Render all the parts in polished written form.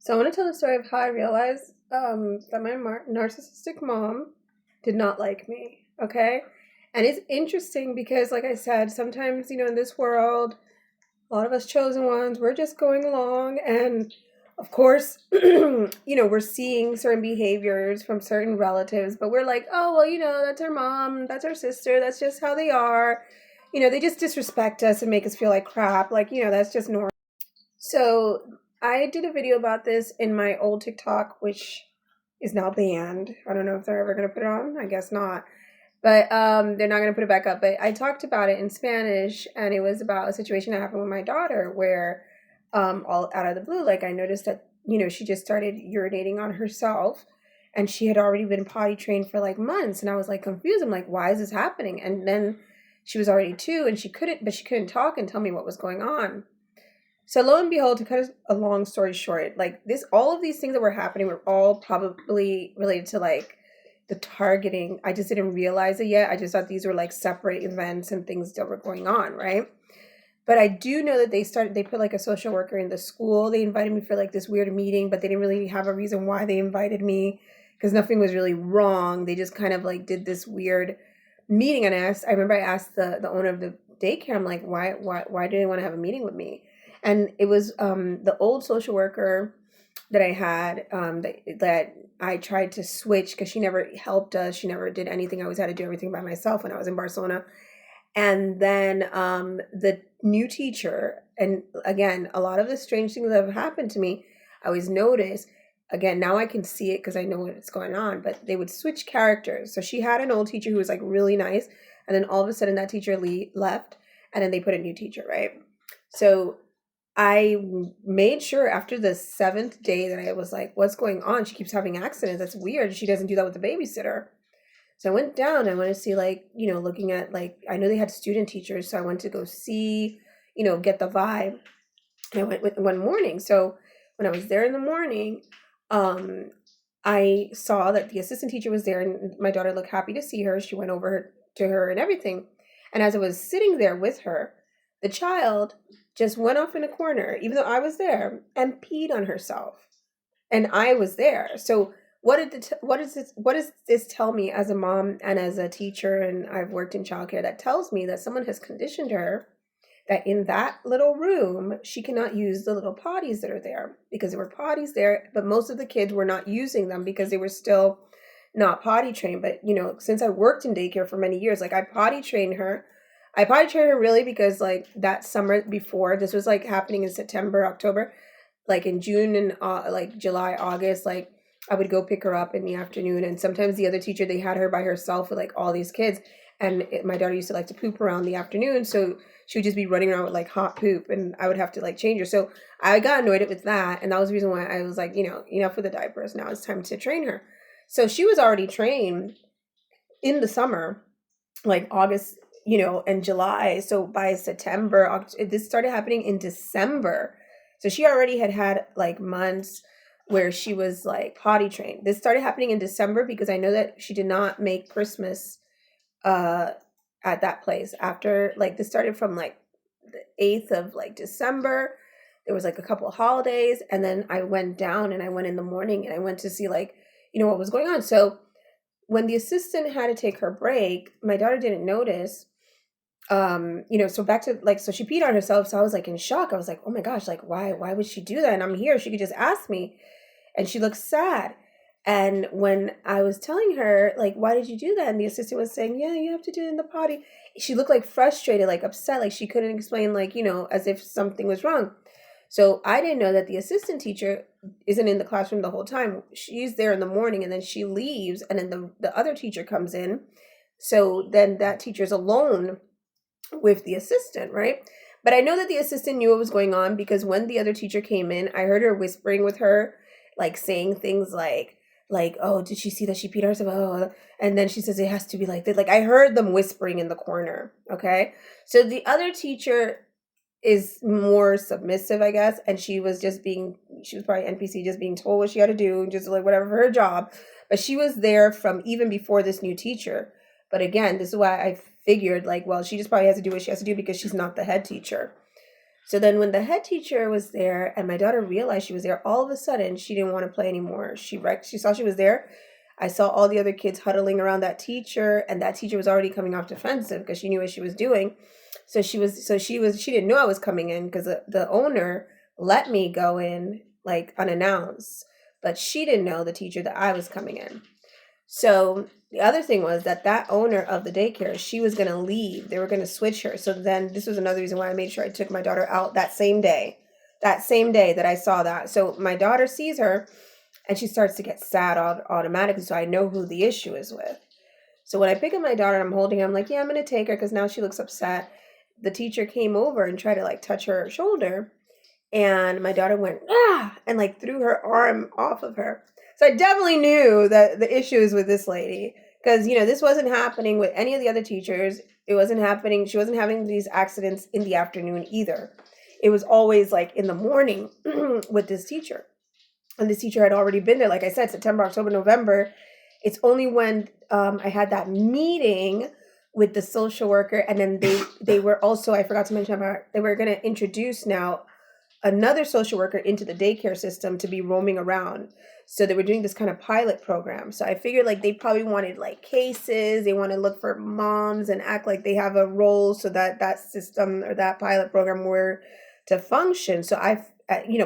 So I want to tell the story of how I realized that my narcissistic mom did not like me. Okay, and it's interesting because, like I said, sometimes in this world, a lot of us chosen ones, we're just going along, and of course, we're seeing certain behaviors from certain relatives, but we're like, oh well, that's our mom, that's our sister, that's just how they are. They just disrespect us and make us feel like crap. Like that's just normal. So I did a video about this in my old TikTok, which is now banned. I don't know if they're ever going to put it on. I guess not. But they're not going to put it back up. But I talked about it in Spanish, and it was about a situation that happened with my daughter where, all out of the blue, like I noticed that, she just started urinating on herself. And she had already been potty trained for like months. And I was like confused. I'm like, why is this happening? And then she was already two, and she couldn't talk and tell me what was going on. So lo and behold, to cut a long story short, like this, all of these things that were happening were all probably related to like the targeting. I just didn't realize it yet. I just thought these were like separate events and things that were going on, right? But I do know that they put like a social worker in the school. They invited me for like this weird meeting, but they didn't really have a reason why they invited me because nothing was really wrong. They just kind of like did this weird meeting. And I remember I asked the owner of the daycare, I'm like, why do they want to have a meeting with me? And it was the old social worker that I had, that I tried to switch because she never helped us. She never did anything. I always had to do everything by myself when I was in Barcelona. And then the new teacher, and again, a lot of the strange things that have happened to me, I always notice. Again, now I can see it because I know what's going on, but they would switch characters. So she had an old teacher who was like really nice, and then all of a sudden that teacher left, and then they put a new teacher, right? So I made sure after the seventh day that I was like, what's going on? She keeps having accidents. That's weird. She doesn't do that with the babysitter. So I went down. I went to see, like, looking at, like, I know they had student teachers. So I went to go see, get the vibe. And I went with one morning. So when I was there in the morning, um, I saw that the assistant teacher was there, and my daughter looked happy to see her. She went over to her and everything. And as I was sitting there with her, the child just went off in a corner, even though I was there, and peed on herself. And I was there. So what does this tell me as a mom and as a teacher, and I've worked in childcare, that tells me that someone has conditioned her that in that little room she cannot use the little potties that are there, because there were potties there, but most of the kids were not using them because they were still not potty trained. But since I worked in daycare for many years, like I potty trained her really because like that summer before, this was like happening in September, October, like in June and like July, August, like I would go pick her up in the afternoon, and sometimes the other teacher, they had her by herself with like all these kids, and my daughter used to like to poop around the afternoon, so she would just be running around with like hot poop, and I would have to like change her. So I got annoyed with that, and that was the reason why I was like, enough with the diapers. Now it's time to train her. So she was already trained in the summer, like August, and July. So by September, this started happening in December. So she already had like months where she was like potty trained. This started happening in December because I know that she did not make Christmas uh at that place. After, like, this started from like the 8th of like December. There was like a couple of holidays, and then I went down and I went in the morning and I went to see, like, what was going on. So when the assistant had to take her break, my daughter didn't notice. So back to, like, so she peed on herself. So I was like in shock. I was like, oh my gosh, like, why would she do that? And I'm here. She could just ask me. And she looked sad. And when I was telling her, like, why did you do that? And the assistant was saying, yeah, you have to do it in the potty. She looked like frustrated, like upset, like she couldn't explain, like, as if something was wrong. So I didn't know that the assistant teacher isn't in the classroom the whole time. She's there in the morning, and then she leaves, and then the other teacher comes in. So then that teacher's alone with the assistant, right? But I know that the assistant knew what was going on because when the other teacher came in, I heard her whispering with her, like saying things like, oh, did she see that she peed on herself? Oh, and then she says it has to be like that. Like, I heard them whispering in the corner. Okay. So the other teacher is more submissive, I guess, and she was probably NPC, just being told what she had to do, just like whatever for her job. But she was there from even before this new teacher. But again, this is why I figured, like, well, she just probably has to do what she has to do because she's not the head teacher. So then when the head teacher was there and my daughter realized she was there, all of a sudden she didn't want to play anymore. She saw she was there. I saw all the other kids huddling around that teacher, and that teacher was already coming off defensive because she knew what she was doing. She didn't know I was coming in because the owner let me go in like unannounced, but she didn't know, the teacher, that I was coming in. So the other thing was that owner of the daycare, she was going to leave. They were going to switch her. So then this was another reason why I made sure I took my daughter out that same day that I saw that. So my daughter sees her and she starts to get sad automatically. So I know who the issue is with. So when I pick up my daughter and I'm holding her, I'm like, yeah, I'm going to take her because now she looks upset. The teacher came over and tried to like touch her shoulder. And my daughter went, ah, and like threw her arm off of her. So I definitely knew that the issue is with this lady because, this wasn't happening with any of the other teachers. It wasn't happening. She wasn't having these accidents in the afternoon either. It was always like in the morning with this teacher. And this teacher had already been there. Like I said, September, October, November. It's only when I had that meeting with the social worker. And then they were also, I forgot to mention about, they were going to introduce now another social worker into the daycare system to be roaming around. So they were doing this kind of pilot program. So I figured like they probably wanted like cases. They want to look for moms and act like they have a role so that system or that pilot program were to function. So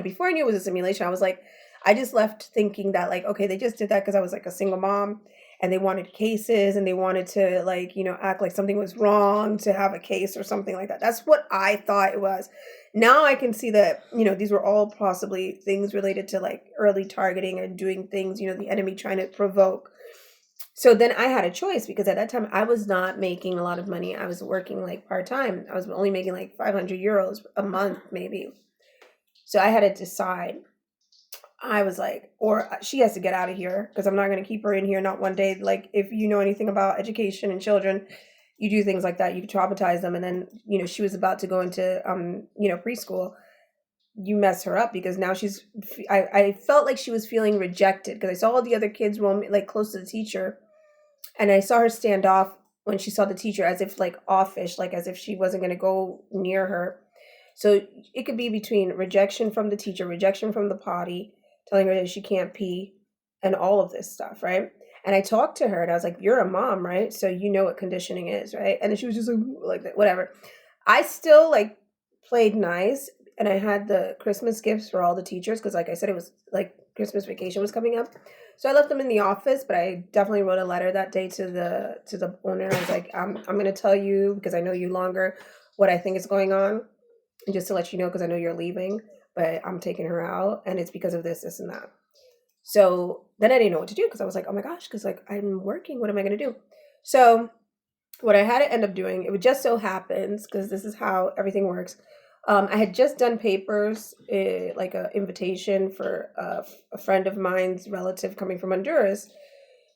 before I knew it was a simulation, I was like, I just left thinking that like, okay, they just did that because I was like a single mom and they wanted cases and they wanted to like, act like something was wrong to have a case or something like that. That's what I thought it was. Now I can see that, these were all possibly things related to like early targeting and doing things, the enemy trying to provoke. So then I had a choice because at that time I was not making a lot of money. I was working like part-time. I was only making like 500 euros a month, maybe. So I had to decide. I was like, or she has to get out of here because I'm not going to keep her in here. Not one day. Like if you know anything about education and children, you do things like that. You traumatize them. And then, she was about to go into, preschool. You mess her up because now I felt like she was feeling rejected because I saw all the other kids roaming like close to the teacher. And I saw her stand off when she saw the teacher as if like offish, like as if she wasn't going to go near her. So it could be between rejection from the teacher, rejection from the potty, telling her that she can't pee and all of this stuff, right? And I talked to her and I was like, you're a mom, right? So you know what conditioning is, right? And then she was just like whatever. I still like played nice and I had the Christmas gifts for all the teachers because like I said, it was like Christmas vacation was coming up. So I left them in the office, but I definitely wrote a letter that day to the owner. I was like, I'm going to tell you because I know you longer what I think is going on. And just to let you know, because I know you're leaving, but I'm taking her out and it's because of this and that. So then I didn't know what to do because I was like, oh my gosh, because like I'm working, what am I going to do? So what I had to end up doing, it would just so happens, because this is how everything works. I had just done papers, like an invitation for a friend of mine's relative coming from Honduras.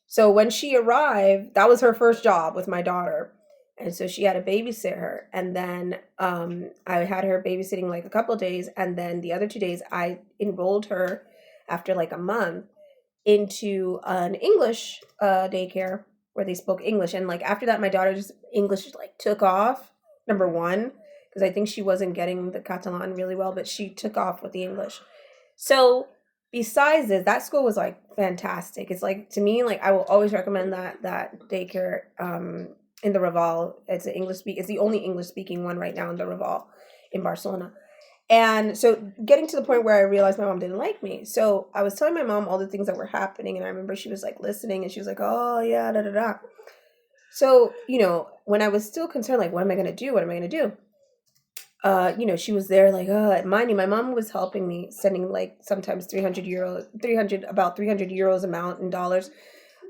So when she arrived, that was her first job with my daughter. And so she had to babysit her. And then I had her babysitting like a couple of days. And then the other 2 days, I enrolled her after like a month into an English daycare where they spoke English. And like after that, my daughter's English like took off, number one, because I think she wasn't getting the Catalan really well, but she took off with the English. So besides this, that school was like fantastic. It's like, to me, like I will always recommend that daycare in the Raval. It's the only English speaking one right now in the Raval in Barcelona. And so getting to the point where I realized my mom didn't like me. So I was telling my mom all the things that were happening. And I remember she was like listening and she was like, oh yeah, da da da. So, when I was still concerned, like, what am I going to do? What am I going to do? She was there like, mind you, my mom was helping me, sending like sometimes about 300 euros amount in dollars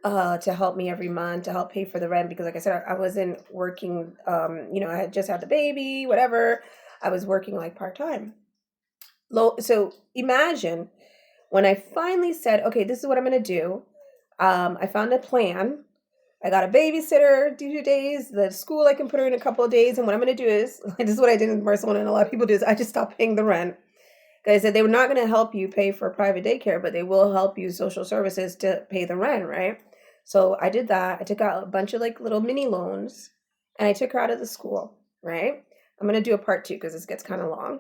to help me every month to help pay for the rent. Because like I said, I wasn't working, I had just had the baby, whatever. I was working like part-time. So imagine when I finally said, okay, this is what I'm going to do. I found a plan. I got a babysitter, 2 days, the school I can put her in a couple of days. And what I'm going to do is, this is what I did in Barcelona and a lot of people do, is I just stopped paying the rent. Because I said they were not going to help you pay for private daycare, but they will help you social services to pay the rent, right? So I did that. I took out a bunch of like little mini loans and I took her out of the school, right? I'm going to do a part 2 because this gets kind of long.